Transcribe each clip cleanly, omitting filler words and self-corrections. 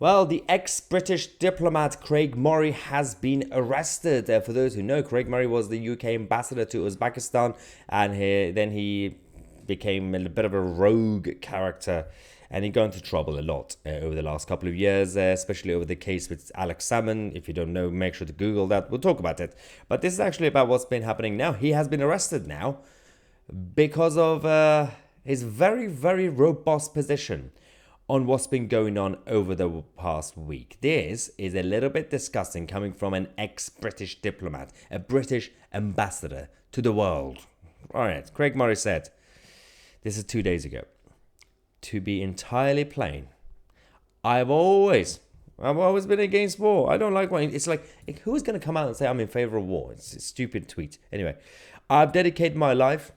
Well, the ex-British diplomat Craig Murray has been arrested. For those who know, Craig Murray was the UK ambassador to Uzbekistan, and then he became a bit of a rogue character, and he got into trouble a lot over the last couple of years, especially over the case with Alex Salmon. If you don't know, make sure to Google that. We'll talk about it. But this is actually about what's been happening now. He has been arrested now because of his very, very robust position on what's been going on over the past week. This is a little bit disgusting coming from an ex-British diplomat, a British ambassador to the world. All right, Craig Murray said, this is 2 days ago, to be entirely plain, I've always been against war. I don't like war. It's like, who is going to come out and say I'm in favor of war? It's a stupid tweet. Anyway, I've dedicated my life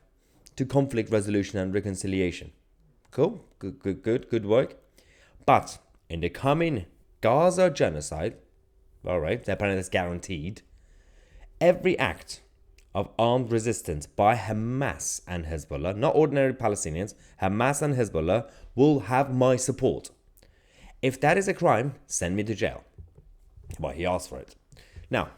to conflict resolution and reconciliation. Cool, good work. But in the coming Gaza genocide, all right, apparently that's guaranteed, every act of armed resistance by Hamas and Hezbollah, not ordinary Palestinians, Hamas and Hezbollah will have my support. If that is a crime, send me to jail. Well, he asked for it. Now,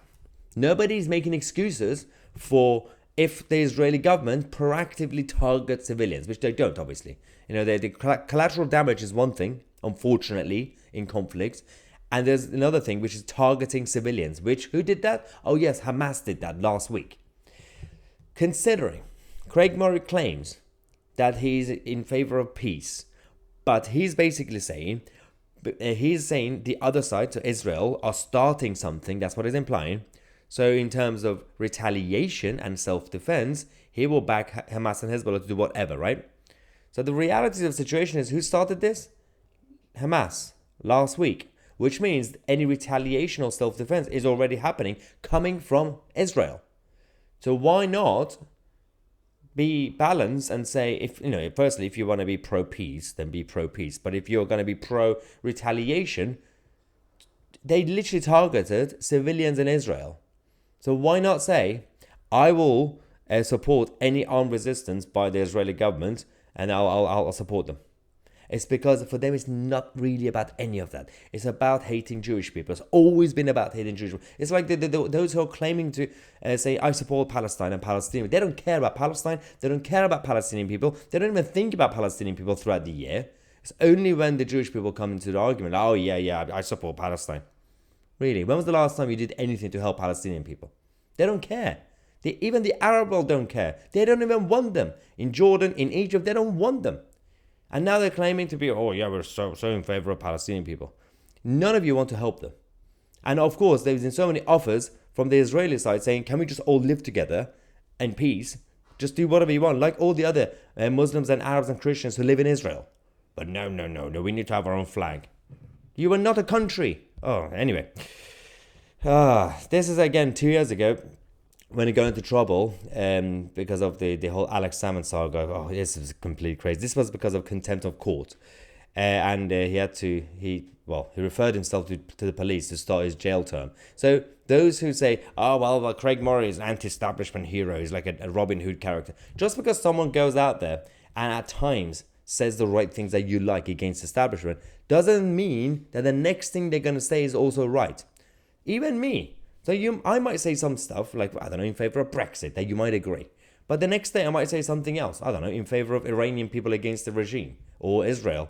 nobody's making excuses for if the Israeli government proactively targets civilians, which they don't, obviously. You know, the collateral damage is one thing, unfortunately, in conflicts. And there's another thing, which is targeting civilians, who did that? Oh, yes, Hamas did that last week. Considering Craig Murray claims that he's in favor of peace, but he's basically saying, the other side, so Israel, are starting something, that's what he's implying. So in terms of retaliation and self-defense, he will back Hamas and Hezbollah to do whatever, right? So the reality of the situation is, who started this? Hamas, last week. Which means any retaliation or self-defense is already happening, coming from Israel. So why not be balanced and say, firstly, if you want to be pro-peace, then be pro-peace. But if you're going to be pro-retaliation, they literally targeted civilians in Israel. So why not say, I will support any armed resistance by the Israeli government, and I'll support them. It's because for them it's not really about any of that. It's about hating Jewish people. It's always been about hating Jewish people. It's like those who are claiming to say, I support Palestine and Palestinians. They don't care about Palestine. They don't care about Palestinian people. They don't even think about Palestinian people throughout the year. It's only when the Jewish people come into the argument, oh yeah, I support Palestine. Really, when was the last time you did anything to help Palestinian people? They don't care. Even the Arab world don't care. They don't even want them. In Jordan, in Egypt, they don't want them. And now they're claiming to be, oh yeah, we're so in favor of Palestinian people. None of you want to help them. And of course, there's been so many offers from the Israeli side saying, can we just all live together in peace? Just do whatever you want, like all the other Muslims and Arabs and Christians who live in Israel. But no, we need to have our own flag. You are not a country. Oh, anyway. This is again 2 years ago when he got into trouble because of the whole Alex Salmon saga. Oh, this is complete crazy. This was because of contempt of court. And he referred himself to the police to start his jail term. So those who say, well, Craig Murray is an anti-establishment hero, he's like a Robin Hood character. Just because someone goes out there and at times says the right things that you like against establishment, doesn't mean that the next thing they're going to say is also right. Even me. So I might say some stuff like, I don't know, in favor of Brexit, that you might agree. But the next day I might say something else. I don't know, in favor of Iranian people against the regime or Israel.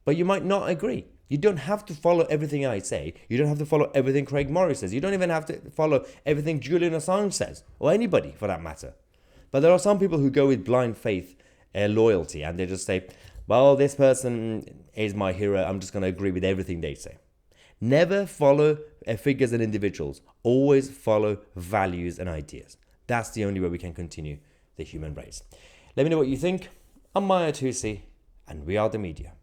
But you might not agree. You don't have to follow everything I say. You don't have to follow everything Craig Murray says. You don't even have to follow everything Julian Assange says, or anybody for that matter. But there are some people who go with blind faith loyalty, and they just say, well, this person is my hero. I'm just going to agree with everything they say. Never follow figures and individuals. Always follow values and ideas. That's the only way we can continue the human race. Let me know what you think. I'm Tousi, and we are the media.